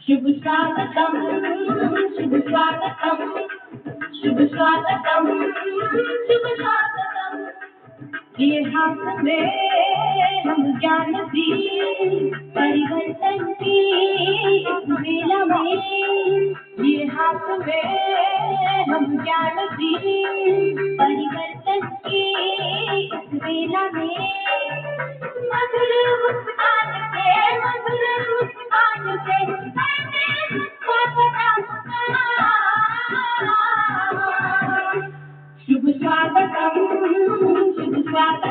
शुभ स्वागतम, शुभ स्वागतम, शुभ स्वागतम, शुभ स्वागतम। ये हाथ में हम ज्ञान दी परिवर्तन की इस बेला में, ये हाथ में हम ज्ञान दी परिवर्तन की इस बेला में। मधुर मुस्कान से, मधुर मुस्कान से शुभ स्वागतम, शुभ स्वागतम,